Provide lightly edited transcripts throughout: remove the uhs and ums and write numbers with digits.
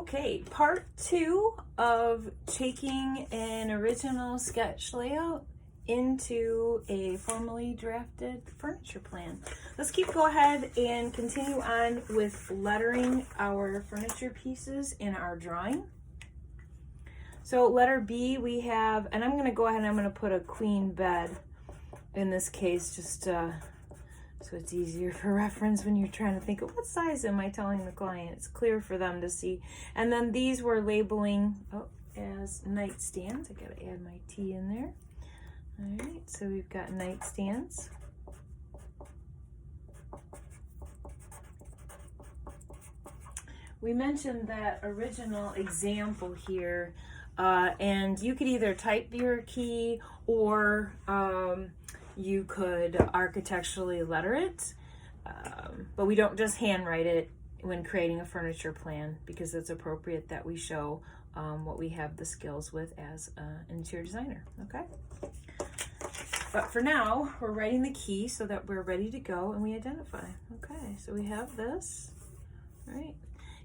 Okay, part 2 of taking an original sketch layout into a formally drafted furniture plan. Let's go ahead and continue on with lettering our furniture pieces in our drawing. So letter B we have, and I'm going to go ahead and I'm going to put a queen bed in this case, just so it's easier for reference when you're trying to think of what size am I telling the client. It's clear for them to see. And then these we're labeling as nightstands. I gotta add my T in there. All right, so we've got nightstands. We mentioned that original example here, and you could either type your key or you could architecturally letter it, but we don't just handwrite it when creating a furniture plan because it's appropriate that we show what we have the skills with as an interior designer, okay? But for now, we're writing the key so that we're ready to go and we identify. Okay, so we have this, right?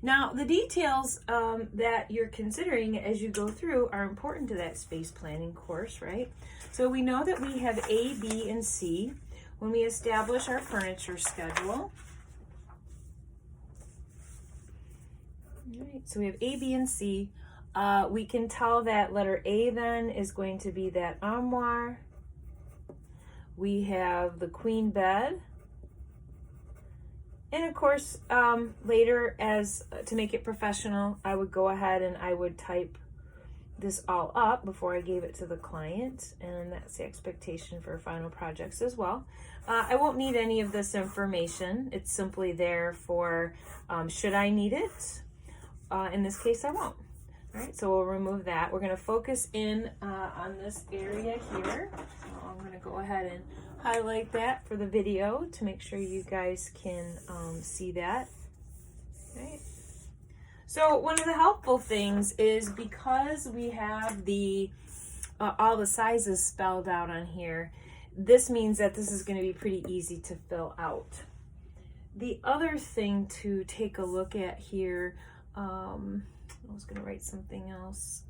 Now, the details that you're considering as you go through are important to that space planning course, right? So we know that we have A, B, and C when we establish our furniture schedule. All right, so we have A, B, and C. We can tell that letter A then is going to be that armoire. We have the queen bed. And of course, later, as to make it professional, I would go ahead and I would type this all up before I gave it to the client, and that's the expectation for final projects as well. I won't need any of this information. It's simply there for should I need it. In this case, I won't. All right, so we'll remove that. We're going to focus in on this area here. So I'm going to go ahead and highlight that for the video to make sure you guys can see that. Right. So one of the helpful things is because we have the all the sizes spelled out on here, this means that this is going to be pretty easy to fill out. The other thing to take a look at here, I was going to write something else.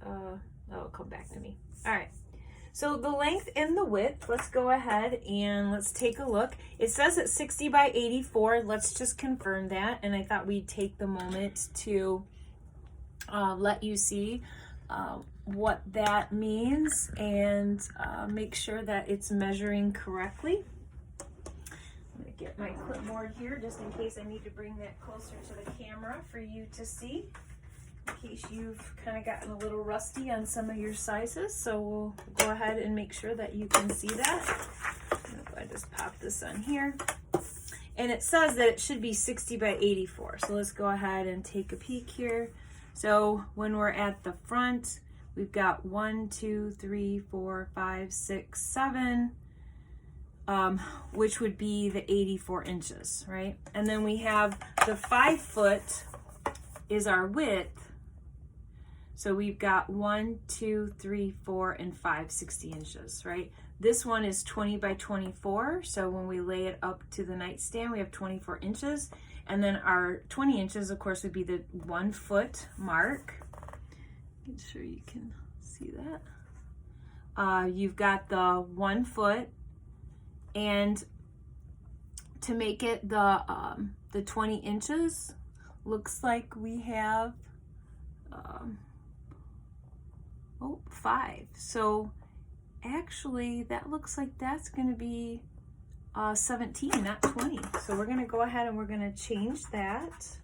That'll come back to me. All right. So the length and the width, let's go ahead and let's take a look. It says it's 60 by 84. Let's just confirm that. And I thought we'd take the moment to let you see what that means and make sure that it's measuring correctly. I'm going to get my clipboard here just in case I need to bring that closer to the camera for you to see, in case you've kind of gotten a little rusty on some of your sizes. So we'll go ahead and make sure that you can see that. I just pop this on here. And it says that it should be 60 by 84. So let's go ahead and take a peek here. So when we're at the front, we've got 1, 2, 3, 4, 5, 6, 7, which would be the 84 inches, right? And then we have the 5 foot is our width. So we've got 1, 2, 3, 4, and 5, 60 inches, right? This one is 20 by 24. So when we lay it up to the nightstand, we have 24 inches. And then our 20 inches, of course, would be the 1 foot mark. Make sure you can see that. You've got the 1 foot. And to make it the 20 inches, looks like we have 5. So actually that looks like that's going to be 17, not 20. So we're going to go ahead and we're going to change that.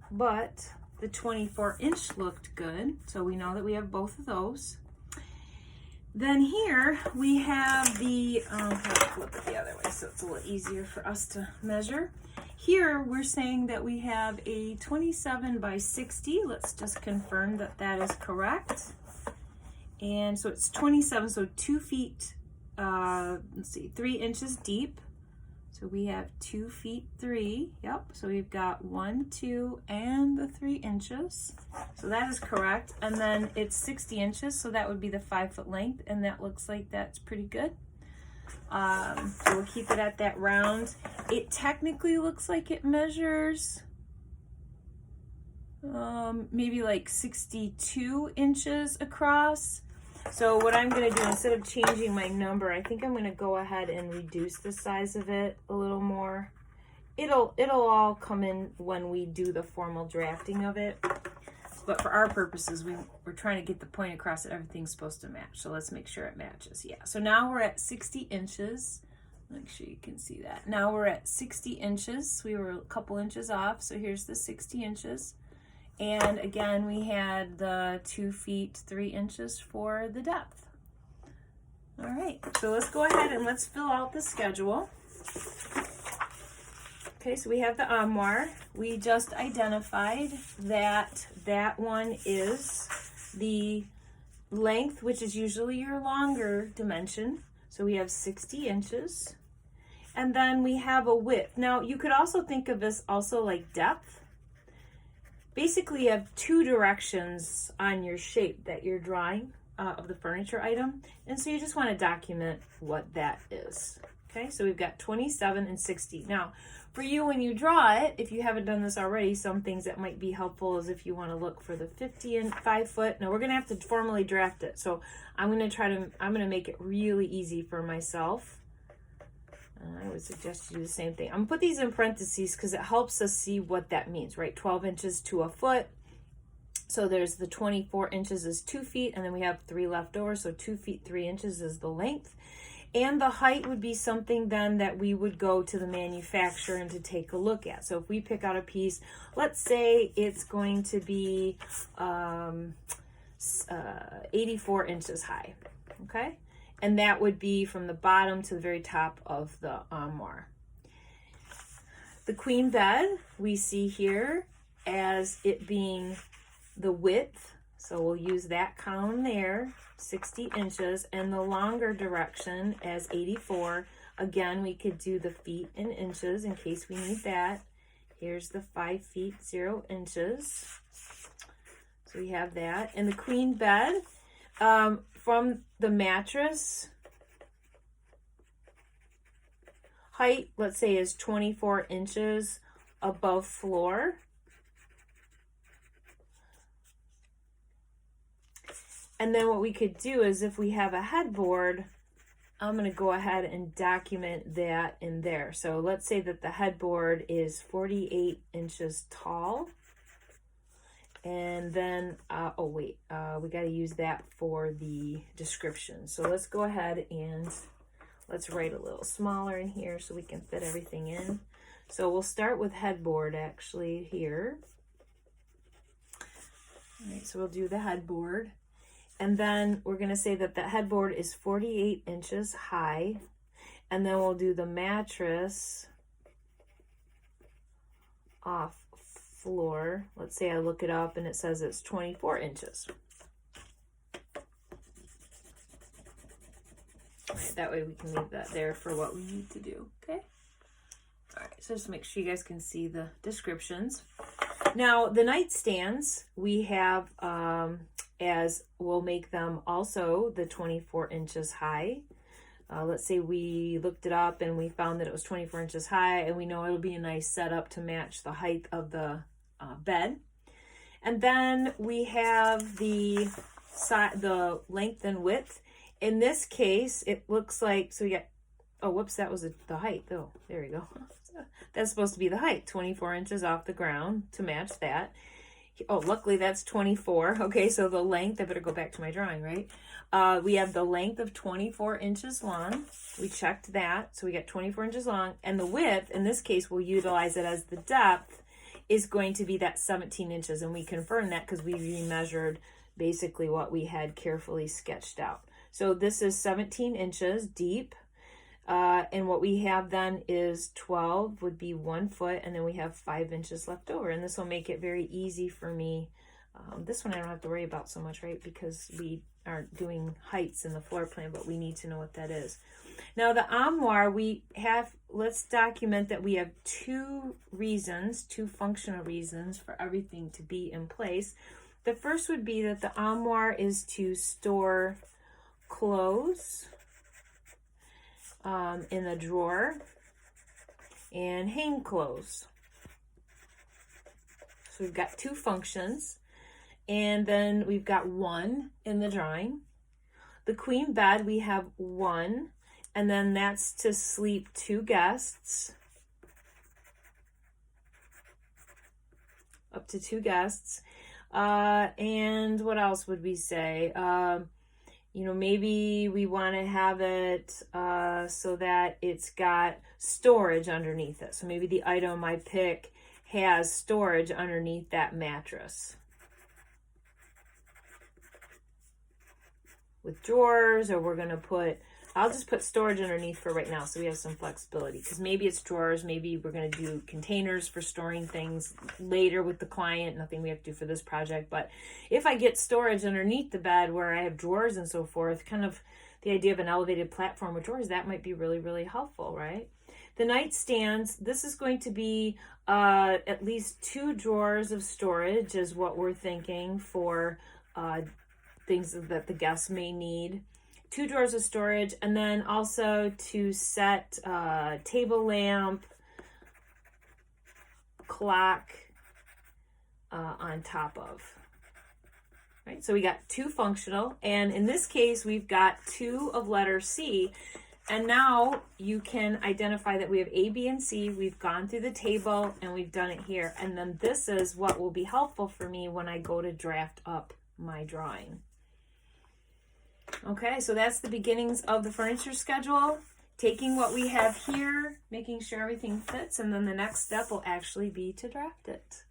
But the 24 inch looked good, so we know that we have both of those. Then here we have the I'll flip it the other way so it's a little easier for us to measure. Here we're saying that we have a 27 by 60. Let's just confirm that that is correct. And so it's 27, so 2 feet, let's see, 3 inches deep. So we have 2 feet 3, yep. So we've got 1, 2, and the 3 inches. So that is correct. And then it's 60 inches, so that would be the 5 foot length, and that looks like that's pretty good. So we'll keep it at that round. It technically looks like it measures maybe like 62 inches across. So what I'm going to do, instead of changing my number, I think I'm going to go ahead and reduce the size of it a little more. It'll all come in when we do the formal drafting of it. But for our purposes, we're trying to get the point across that everything's supposed to match. So let's make sure it matches. Yeah, so now we're at 60 inches. Make sure you can see that. Now we're at 60 inches. We were a couple inches off, so here's the 60 inches. And again, we had the 2 feet 3 inches for the depth. All right, so let's go ahead and let's fill out the schedule. Okay, so we have the armoire. We just identified that that one is the length, which is usually your longer dimension. So we have 60 inches. And then we have a width. Now, you could also think of this also like depth. Basically, you have 2 directions on your shape that you're drawing of the furniture item. And so you just want to document what that is. Okay, so we've got 27 and 60. Now, for you, when you draw it, if you haven't done this already, some things that might be helpful is if you want to look for the 50 and 5 foot. Now, we're going to have to formally draft it. So I'm going to make it really easy for myself. I would suggest you do the same thing. I'm going to put these in parentheses because it helps us see what that means, right? 12 inches to a foot. So there's the 24 inches is 2 feet, and then we have 3 left over. So 2 feet 3 inches is the length. And the height would be something then that we would go to the manufacturer and to take a look at. So if we pick out a piece, let's say it's going to be 84 inches high, okay? And that would be from the bottom to the very top of the armoire. The queen bed we see here as it being the width. So we'll use that column there, 60 inches, and the longer direction as 84. Again, we could do the feet in inches in case we need that. Here's the 5 feet 0 inches. So we have that. And the queen bed, from the mattress, height, let's say, is 24 inches above floor. And then what we could do is if we have a headboard, I'm going to go ahead and document that in there. So let's say that the headboard is 48 inches tall. And then, we got to use that for the description. So let's go ahead and let's write a little smaller in here so we can fit everything in. So we'll start with headboard actually here. All right, so we'll do the headboard. And then we're going to say that the headboard is 48 inches high. And then we'll do the mattress off floor. Let's say I look it up and it says it's 24 inches. All right, that way we can leave that there for what we need to do, okay? All right, so just make sure you guys can see the descriptions. Now, the nightstands, we have, as we'll make them also the 24 inches high. Let's say we looked it up and we found that it was 24 inches high, and we know it'll be a nice setup to match the height of the bed. And then we have the length and width. In this case, it looks like, so we got, oh, whoops, that was the height. Oh, there we go. That's supposed to be the height, 24 inches off the ground to match that. Oh, luckily that's 24. Okay, so the length, I better go back to my drawing, right? We have the length of 24 inches long. We checked that, so we got 24 inches long. And the width, in this case, we'll utilize it as the depth, is going to be that 17 inches. And we confirmed that because we remeasured basically what we had carefully sketched out. So this is 17 inches deep. And what we have then is 12 would be 1 foot, and then we have 5 inches left over. And this will make it very easy for me. This one I don't have to worry about so much, right? Because we aren't doing heights in the floor plan, but we need to know what that is. Now the armoire, let's document that we have 2 functional reasons for everything to be in place. The first would be that the armoire is to store clothes in the drawer and hang clothes. So we've got 2 functions, and then we've got 1 in the drawing. The queen bed, we have 1, and then that's to sleep 2 guests, up to 2 guests. And what else would we say? You know, maybe we want to have it so that it's got storage underneath it. So maybe the item I pick has storage underneath that mattress, with drawers, or we're going to put, I'll just put storage underneath for right now so we have some flexibility, because maybe it's drawers, maybe we're going to do containers for storing things later with the client, nothing we have to do for this project. But if I get storage underneath the bed where I have drawers and so forth, kind of the idea of an elevated platform with drawers, that might be really, really helpful, right? The nightstands, this is going to be at least 2 drawers of storage is what we're thinking for things that the guests may need. 2 drawers of storage, and then also to set table lamp, clock on top of. Right, so we got 2 functional, and in this case we've got 2 of letter C. And now you can identify that we have A, B, and C. We've gone through the table and we've done it here. And then this is what will be helpful for me when I go to draft up my drawing. Okay, so that's the beginnings of the furniture schedule. Taking what we have here, making sure everything fits, and then the next step will actually be to draft it.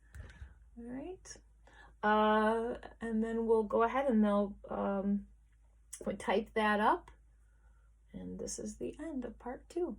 All right. And then we'll go ahead and they'll type that up. And this is the end of part 2.